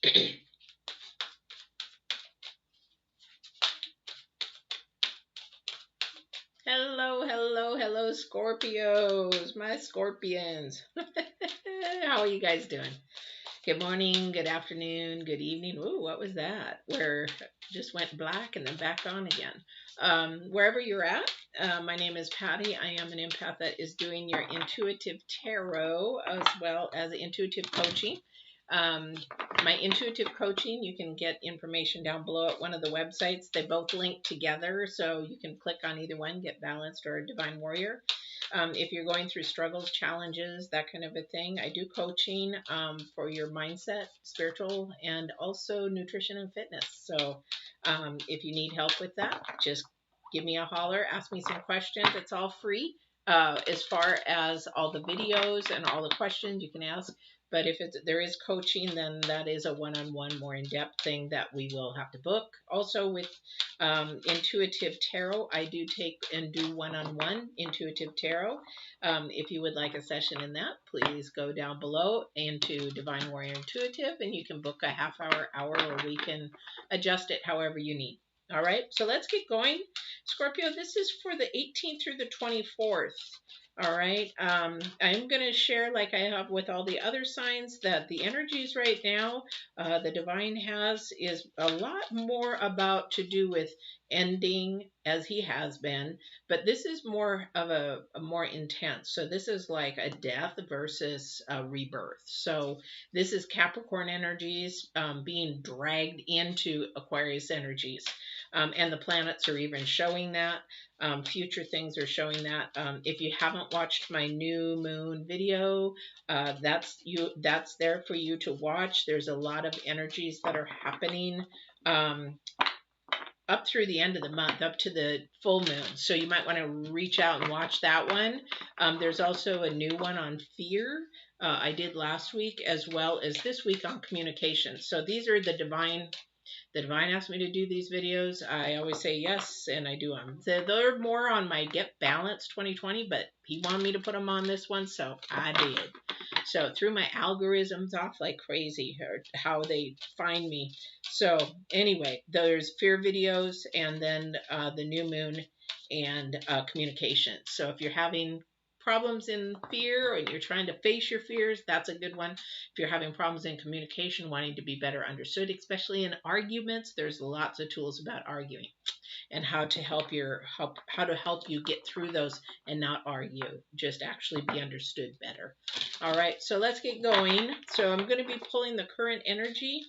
Hello, hello, hello, Scorpios, my scorpions. How are you guys doing? Good morning, good afternoon, good evening. Ooh, what was that? Where just went black and then back on again. Wherever you're at, my name is Patti. I am an empath that is doing your intuitive tarot as well as intuitive coaching. Um, my intuitive coaching, you can get information down below at one of the websites. They both link together, so you can click on either one, get balanced or divine warrior. If you're going through struggles, challenges, that kind of a thing, I do coaching for your mindset, spiritual, and also nutrition and fitness. So if you need help with that, just give me a holler, ask me some questions. It's all free. As far as all the videos and all the questions you can ask, but if there is coaching, then that is a one-on-one, more in-depth thing that we will have to book. Also with intuitive tarot, I do take and do one-on-one intuitive tarot. If you would like a session in that, please go down below into Divine Warrior Intuitive, and you can book a half hour, or we can adjust it however you need. All right, so let's get going. Scorpio, this is for the 18th through the 24th. All right. I'm going to share, like I have with all the other signs, that the energies right now, the divine has, is a lot more about to do with ending, as he has been, but this is more of a more intense. So this is like a death versus a rebirth. So this is Capricorn energies being dragged into Aquarius energies. And the planets are even showing that. Future things are showing that. If you haven't watched my new moon video, that's there for you to watch. There's a lot of energies that are happening up through the end of the month, up to the full moon. So you might want to reach out and watch that one. There's also a new one on fear. I did last week, as well as this week on communication. So these are the divine asked me to do these videos. I always say yes, and I do them. They're more on my Get Balanced 2020, but he wanted me to put them on this one, so I did. So threw my algorithms off like crazy, or how they find me. So anyway, there's fear videos, and then the new moon and communication. So if you're having problems in fear and you're trying to face your fears, that's a good one. If you're having problems in communication, wanting to be better understood, especially in arguments, there's lots of tools about arguing and how to help you get through those and not argue, just actually be understood better. All right, so let's get going. So I'm going to be pulling the current energy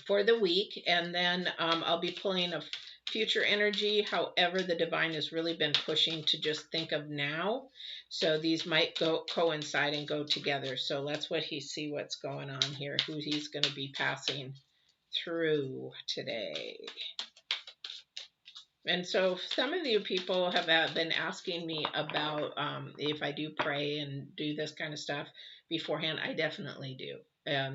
for the week, and then I'll be pulling a future energy. However, the divine has really been pushing to just think of now. So these might coincide and go together. So let's see what's going on here, who he's going to be passing through today. And so some of you people have been asking me about if I do pray and do this kind of stuff beforehand. I definitely do.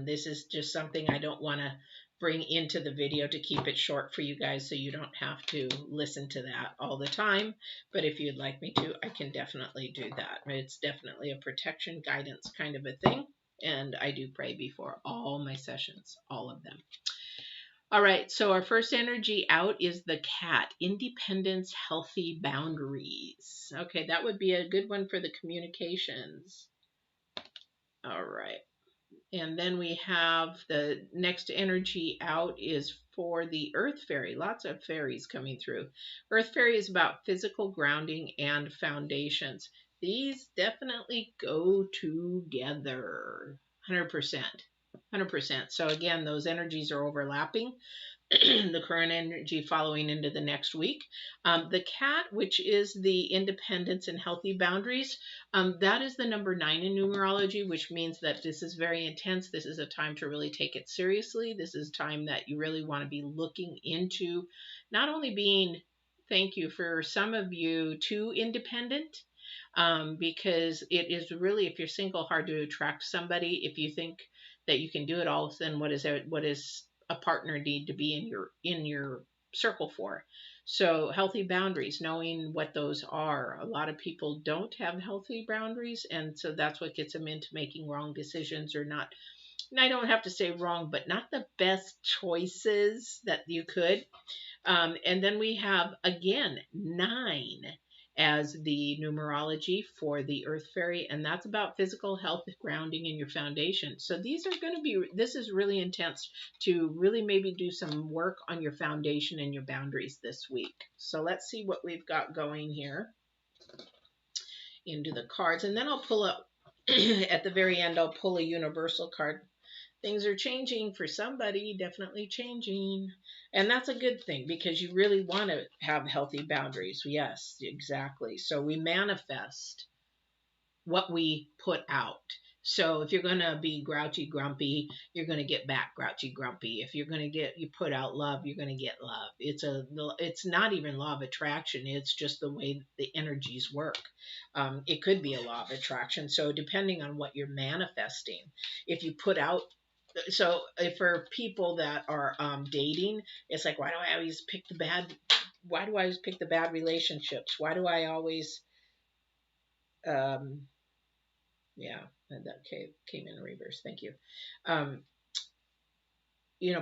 This is just something I don't want to bring into the video to keep it short for you guys, so you don't have to listen to that all the time. But if you'd like me to, I can definitely do that. It's definitely a protection guidance kind of a thing. And I do pray before all my sessions, all of them. All right, so our first energy out is the cat. Independence, healthy boundaries. Okay, that would be a good one for the communications. All right. And then we have the next energy out is for the Earth Fairy. Lots of fairies coming through. Earth Fairy is about physical grounding and foundations. These definitely go together. 100%. 100%. So again, those energies are overlapping. The current energy following into the next week. The cat, which is the independence and healthy boundaries, that is the number 9 in numerology, which means that this is very intense. This is a time to really take it seriously. This is time that you really want to be looking into not only being, thank you for some of you, too independent, because it is really, if you're single, hard to attract somebody. If you think that you can do it all, then what is a partner need to be in your circle for? So healthy boundaries, knowing what those are. A lot of people don't have healthy boundaries, and so that's what gets them into making wrong decisions or not and I don't have to say wrong, but not the best choices that you could. And then we have again 9 as the numerology for the Earth Fairy, and that's about physical health, grounding, and your foundation. So these are going to be, this is really intense to really maybe do some work on your foundation and your boundaries this week. So let's see what we've got going here into the cards, and then I'll pull up at the very end, I'll pull a universal card. Things are changing for somebody, definitely changing. And that's a good thing because you really want to have healthy boundaries. Yes, exactly. So we manifest what we put out. So if you're going to be grouchy grumpy, you're going to get back grouchy grumpy. If you're going to get, you put out love, you're going to get love. It's not even law of attraction. It's just the way the energies work. It could be a law of attraction. So depending on what you're manifesting, if you put out, so if for people that are dating, it's like, why do I always pick the bad? Why do I always pick the bad relationships? Why do I always, yeah, that came in reverse. Thank you.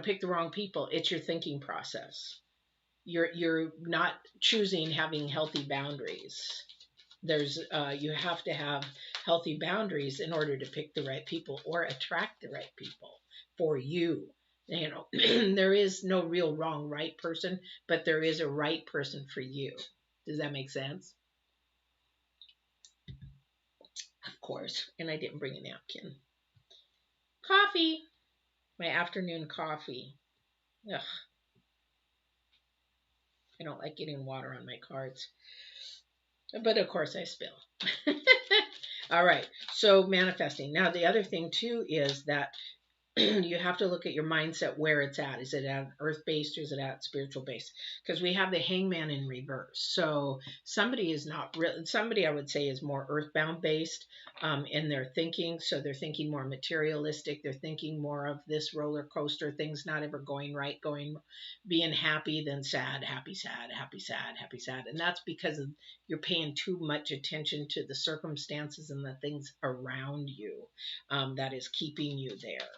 Pick the wrong people. It's your thinking process. You're not choosing having healthy boundaries. There's you have to have healthy boundaries in order to pick the right people or attract the right people for you. There is no real wrong right person, but there is a right person for you. Does that make sense? Of course. And I didn't bring a napkin. Coffee. My afternoon coffee. Ugh. I don't like getting water on my cards. But of course I spill. All right. So manifesting. Now the other thing too is that you have to look at your mindset where it's at. Is it at earth based or is it at spiritual based? Because we have the hangman in reverse. So somebody is not really, somebody I would say is more earthbound based in their thinking. So they're thinking more materialistic. They're thinking more of this roller coaster, things not ever going right, being happy, then sad, happy, sad, happy, sad, happy, sad. And that's because you're paying too much attention to the circumstances and the things around you that is keeping you there.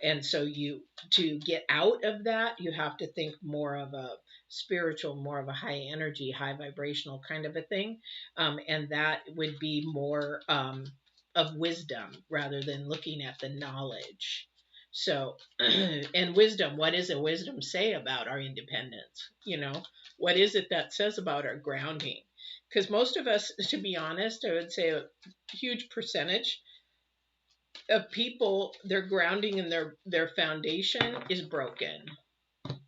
And so to get out of that, you have to think more of a spiritual, more of a high energy, high vibrational kind of a thing. And that would be more of wisdom rather than looking at the knowledge. So, and wisdom, what does a wisdom say about our independence? What is it that says about our grounding? Because most of us, to be honest, I would say a huge percentage of people, their grounding and their foundation is broken.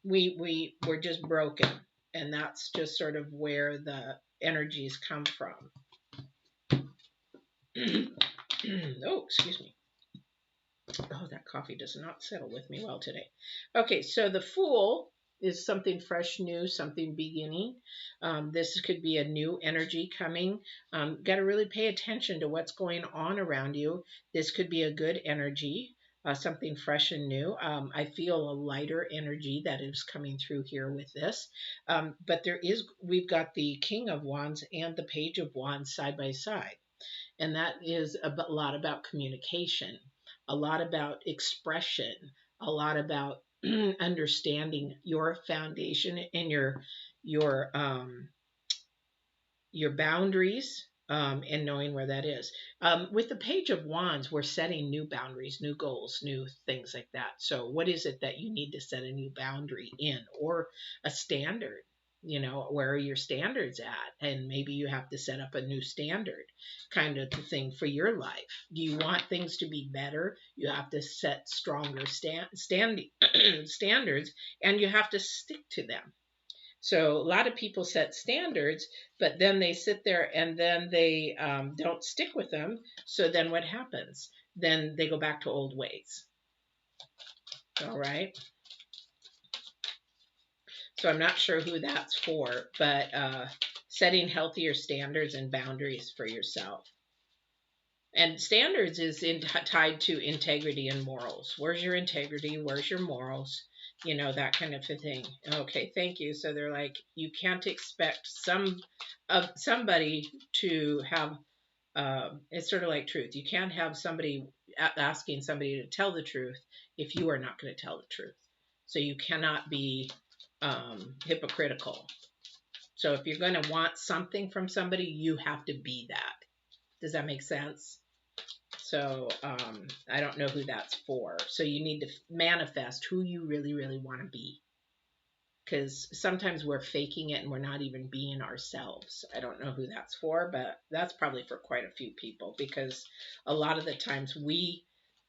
We're just broken, and that's just sort of where the energies come from. Oh, excuse me. Oh, that coffee does not settle with me well today. Okay, so the Fool is something fresh, new, something beginning. This could be a new energy coming. Got to really pay attention to what's going on around you. This could be a good energy, something fresh and new. I feel a lighter energy that is coming through here with this. But we've got the King of Wands and the Page of Wands side by side. And that is a lot about communication, a lot about expression, a lot about understanding your foundation and your boundaries, and knowing where that is. With the Page of Wands, we're setting new boundaries, new goals, new things like that. So what is it that you need to set a new boundary in, or a standard? Where are your standards at? And maybe you have to set up a new standard kind of thing for your life. Do you want things to be better? You have to set stronger standards, and you have to stick to them. So a lot of people set standards, but then they sit there and then they don't stick with them. So then what happens? Then they go back to old ways. All right. So I'm not sure who that's for, but setting healthier standards and boundaries for yourself. And standards is tied to integrity and morals. Where's your integrity? Where's your morals? That kind of a thing. Okay, thank you. So they're like, you can't expect somebody to have, it's sort of like truth. You can't have somebody asking somebody to tell the truth if you are not going to tell the truth. So you cannot be hypocritical. So if you're going to want something from somebody, you have to be that. Does that make sense? So I don't know who that's for. So you need to manifest who you really, really want to be. Because sometimes we're faking it and we're not even being ourselves. I don't know who that's for, but that's probably for quite a few people, because a lot of the times we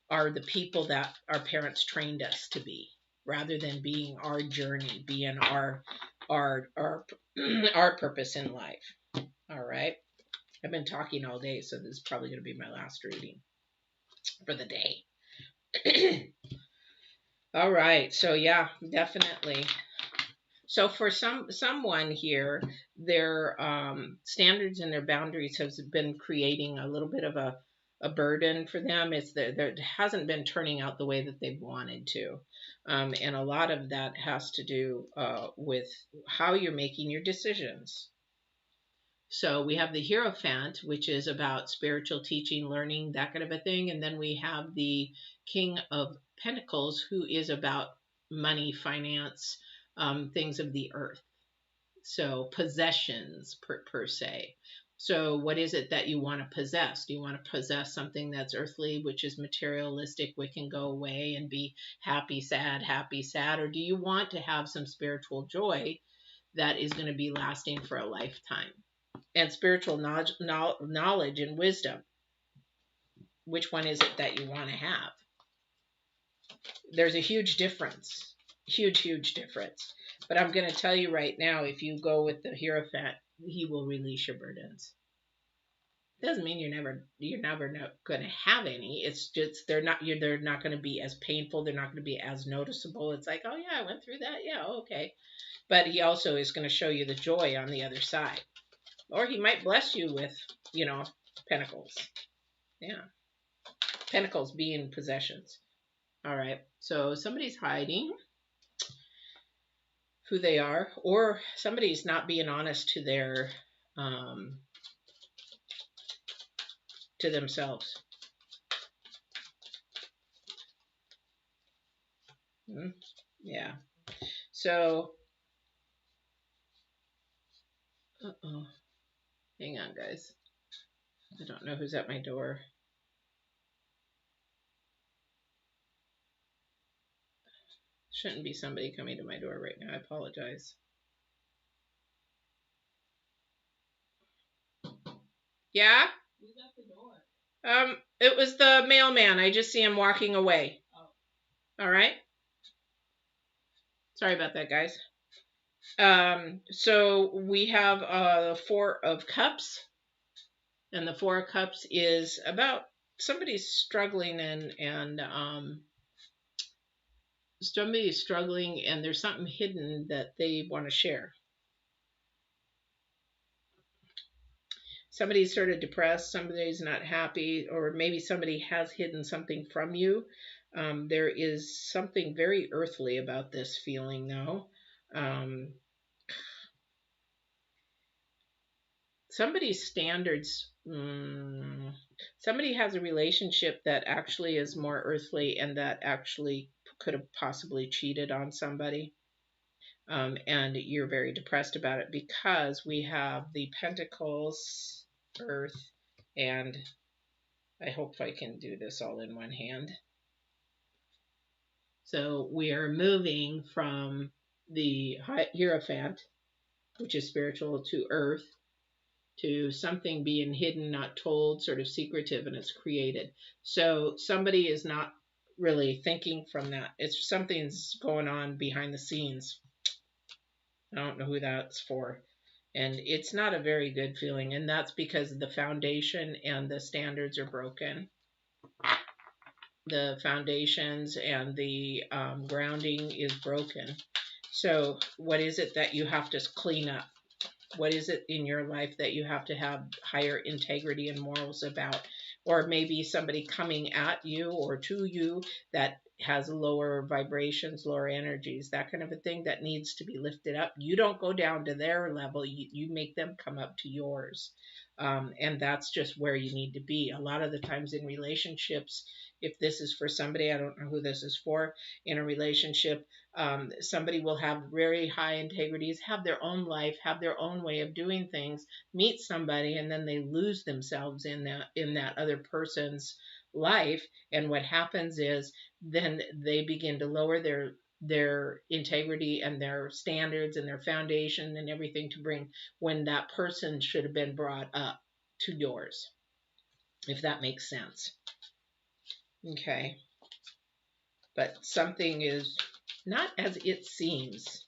are the people that our parents trained us to be, rather than being our journey, being our our purpose in life. All right. I've been talking all day, so this is probably going to be my last reading for the day. All right. So yeah, definitely. So for someone here, their standards and their boundaries have been creating a little bit of a burden for them. It's that it hasn't been turning out the way that they've wanted to. And a lot of that has to do with how you're making your decisions. So we have the Hierophant, which is about spiritual teaching, learning, that kind of a thing. And then we have the King of Pentacles, who is about money, finance, things of the earth. So possessions per se. So what is it that you want to possess? Do you want to possess something that's earthly, which is materialistic, which can go away and be happy, sad, or do you want to have some spiritual joy that is going to be lasting for a lifetime? And spiritual knowledge and wisdom, which one is it that you want to have? There's a huge difference. Huge difference. But I'm going to tell you right now, if you go with the Hierophant, he will release your burdens. Doesn't mean you're never not going to have any. It's just they're not going to be as painful. They're not going to be as noticeable. It's like, oh yeah, I went through that. Yeah, okay. But he also is going to show you the joy on the other side. Or he might bless you with, pentacles. Yeah. Pentacles being possessions. All right. So somebody's hiding who they are, or somebody's not being honest to their to themselves. Yeah. So hang on, guys. I don't know who's at my door. Shouldn't be somebody coming to my door right now. I apologize. Yeah? Who's at the door? It was the mailman. I just see him walking away. Oh. All right. Sorry about that, guys. So we have the Four of Cups. And the Four of Cups is about somebody's struggling and somebody's struggling, and there's something hidden that they want to share. Somebody's sort of depressed, somebody's not happy, or maybe somebody has hidden something from you. There is something very earthly about this feeling, though. Somebody's standards, somebody has a relationship that actually is more earthly and that actually could have possibly cheated on somebody. And you're very depressed about it because we have the Pentacles, Earth, and I hope I can do this all in one hand. So we are moving from the Hierophant, which is spiritual, to Earth, to something being hidden, not told, sort of secretive, and it's created. So somebody is not really thinking from that. It's something's going on behind the scenes. I don't know who that's for. And it's not a very good feeling. And that's because the foundation and the standards are broken. The foundations and the grounding is broken. So what is it that you have to clean up? What is it in your life that you have to have higher integrity and morals about? Or maybe somebody coming at you or to you that has lower vibrations, lower energies, that kind of a thing that needs to be lifted up. You don't go down to their level, you make them come up to yours. And that's just where you need to be. A lot of the times in relationships, if this is for somebody, I don't know who this is for, in a relationship, somebody will have very high integrities, have their own life, have their own way of doing things, meet somebody, and then they lose themselves in that other person's life. And what happens is then they begin to lower their integrity and their standards and their foundation and everything to bring, when that person should have been brought up to yours, if that makes sense. Okay. But something is not as it seems.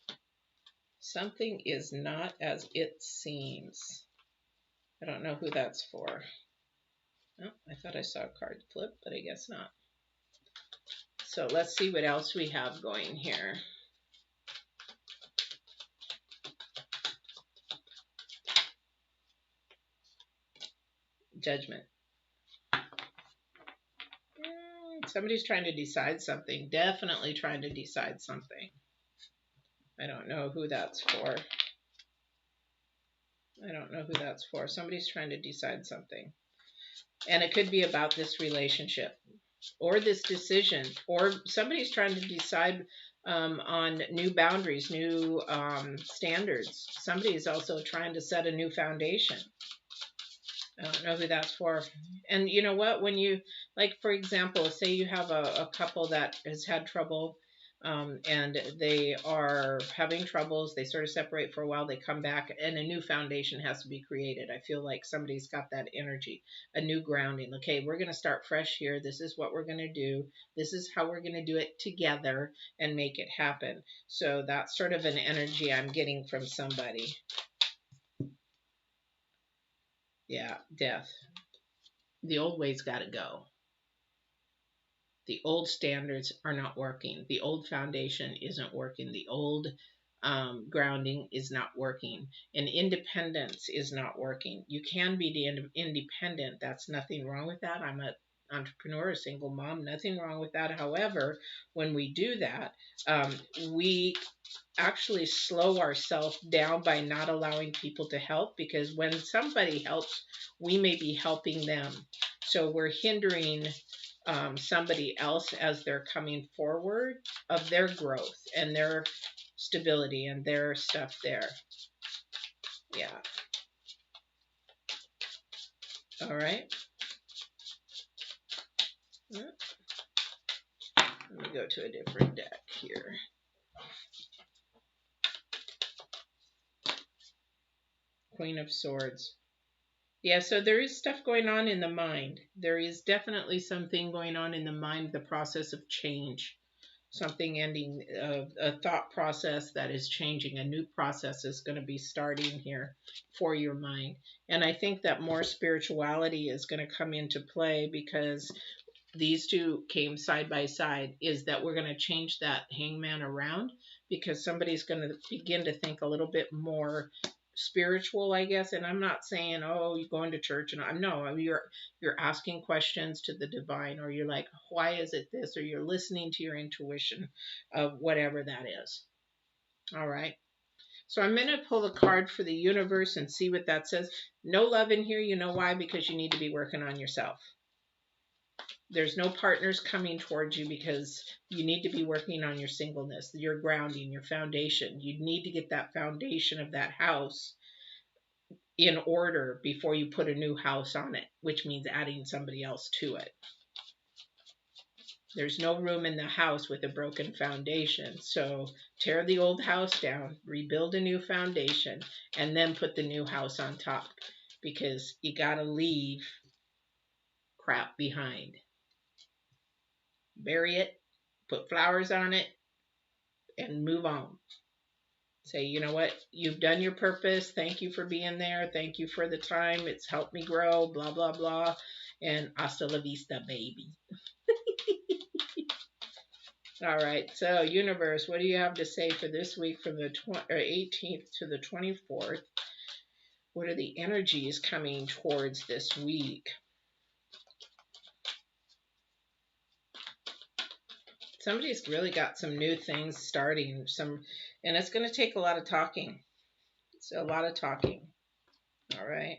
Something is not as it seems. I don't know who that's for. Oh, I thought I saw a card flip, but I guess not. So let's see what else we have going here. Judgment. Somebody's trying to decide something. Definitely trying to decide something. I don't know who that's for. I don't know who that's for. Somebody's trying to decide something. And it could be about this relationship or this decision, or somebody's trying to decide on new boundaries, new standards. Somebody's also trying to set a new foundation. I don't know who that's for. And you know what? When you, like, for example, say you have a couple that has had trouble, and they are having troubles, they sort of separate for a while, they come back, and a new foundation has to be created. I feel like somebody's got that energy, a new grounding. Okay, we're going to start fresh here. This is what we're going to do. This is how we're going to do it together and make it happen. So that's sort of an energy I'm getting from somebody. Yeah, death. The old ways got to go. The old standards are not working. The old foundation isn't working. The old grounding is not working. And independence is not working. You can be independent. That's nothing wrong with that. I'm an entrepreneur, a single mom, nothing wrong with that. However, when we do that, we actually slow ourselves down by not allowing people to help, because when somebody helps, we may be helping them. So we're hindering somebody else as they're coming forward of their growth and their stability and their stuff there. Yeah. All right. Let me go to a different deck here. Queen of Swords. Yeah, so there is stuff going on in the mind. There is definitely something going on in the mind, the process of change. Something ending, a thought process that is changing. A new process is going to be starting here for your mind. And I think that more spirituality is going to come into play, because these two came side by side, is that we're going to change that hangman around, because somebody's going to begin to think a little bit more spiritual, I guess. And I'm not saying, oh, you're going to church, and no, you're asking questions to the divine, or you're like, why is it this, or you're listening to your intuition of whatever that is. All right. So I'm going to pull a card for the universe and see what that says. No love in here. You know why? Because you need to be working on yourself. There's no partners coming towards you, because you need to be working on your singleness, your grounding, your foundation. You need to get that foundation of that house in order before you put a new house on it, which means adding somebody else to it. There's no room in the house with a broken foundation. So tear the old house down, rebuild a new foundation, and then put the new house on top, because you got to leave crap behind. Bury it, put flowers on it, and move on. Say, you know what? You've done your purpose. Thank you for being there. Thank you for the time. It's helped me grow, blah, blah, blah. And hasta la vista, baby. All right. So, universe, what do you have to say for this week from the 18th to the 24th? What are the energies coming towards this week? Somebody's really got some new things starting, and it's going to take a lot of talking. It's a lot of talking. All right.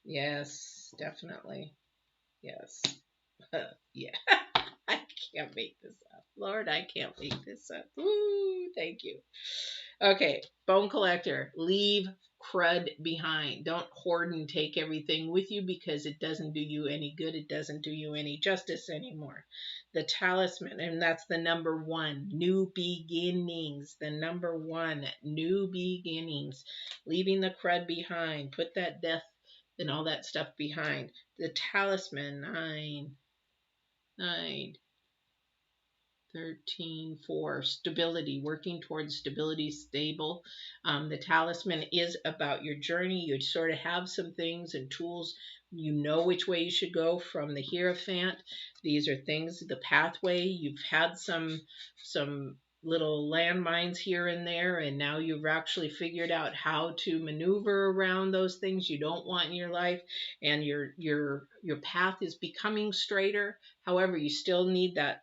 Yes, definitely. Yes. Yeah. I can't make this up. Lord, I can't make this up. Woo, thank you. Okay, bone collector, leave crud behind. Don't hoard and take everything with you because it doesn't do you any good. It doesn't do you any justice anymore. The talisman, and that's the number one, new beginnings. The number one, new beginnings. Leaving the crud behind. Put that death and all that stuff behind. The talisman, 9, 13, 4, stability, working towards stability, stable. The talisman is about your journey. You sort of have some things and tools. You know which way you should go from the Hierophant. These are things, the pathway. You've had some little landmines here and there, and now you've actually figured out how to maneuver around those things you don't want in your life, and your path is becoming straighter. However, you still need that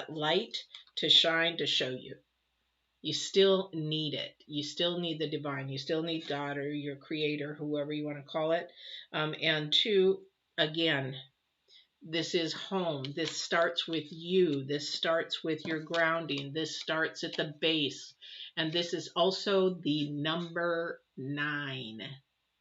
light to shine to show you. You still need it. You still need the divine. You still need God or your creator, whoever you want to call it. And two, again, this is home. This starts with you. This starts with your grounding. This starts at the base. And this is also the number 9.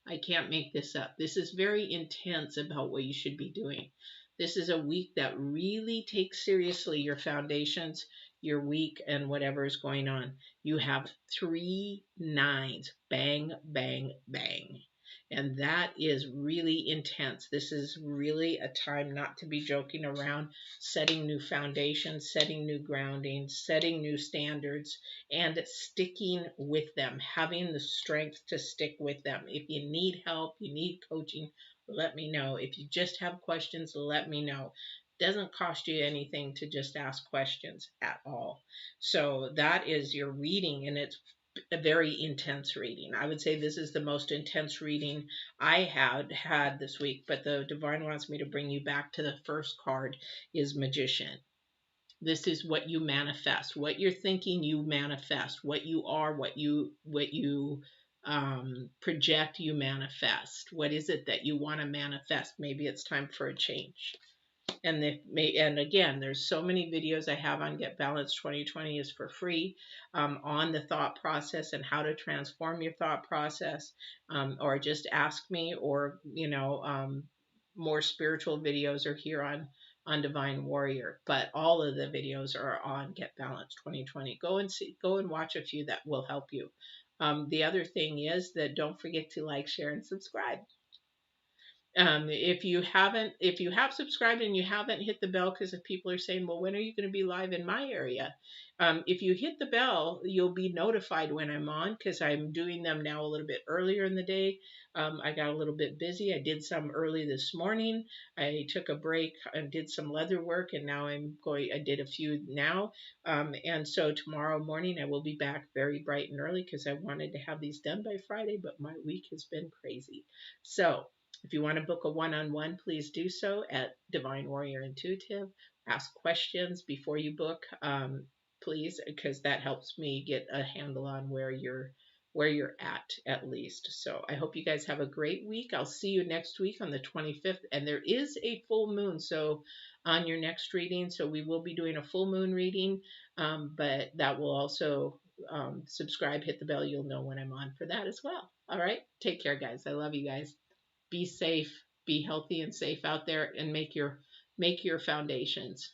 I can't make this up. This is very intense about what you should be doing. This is a week that really takes seriously your foundations, your week, and whatever is going on. You have 3 9s. Bang, bang, bang. And that is really intense. This is really a time not to be joking around, setting new foundations, setting new grounding, setting new standards, and sticking with them, having the strength to stick with them. If you need help, you need coaching, let me know. If you just have questions, let me know. It doesn't cost you anything to just ask questions at all. So that is your reading, and it's a very intense reading. I would say this is the most intense reading I had this week, but the divine wants me to bring you back to the first card is Magician. This is what you manifest. What you're thinking, you manifest. What you are, what you project, you manifest. What is it that you want to manifest? Maybe it's time for a change. And again, there's so many videos I have on Get Balanced 2020 is for free, on the thought process and how to transform your thought process, or just ask me, or more spiritual videos are here on Divine Warrior. But all of the videos are on Get Balanced 2020. Go and watch a few that will help you. The other thing is that don't forget to like, share, and subscribe. If you have subscribed and you haven't hit the bell, because if people are saying, well, when are you going to be live in my area? If you hit the bell, you'll be notified when I'm on, because I'm doing them now a little bit earlier in the day. I got a little bit busy. I did some early this morning. I took a break and did some leather work, and now I did a few now. And so tomorrow morning I will be back very bright and early, because I wanted to have these done by Friday, but my week has been crazy. So if you want to book a one-on-one, please do so at Divine Warrior Intuitive. Ask questions before you book, please, because that helps me get a handle on where you're at least. So I hope you guys have a great week. I'll see you next week on the 25th, and there is a full moon, so on your next reading. So we will be doing a full moon reading, but that will also subscribe, hit the bell. You'll know when I'm on for that as well. All right, take care, guys. I love you guys. Be safe, be healthy and safe out there, and make your foundations.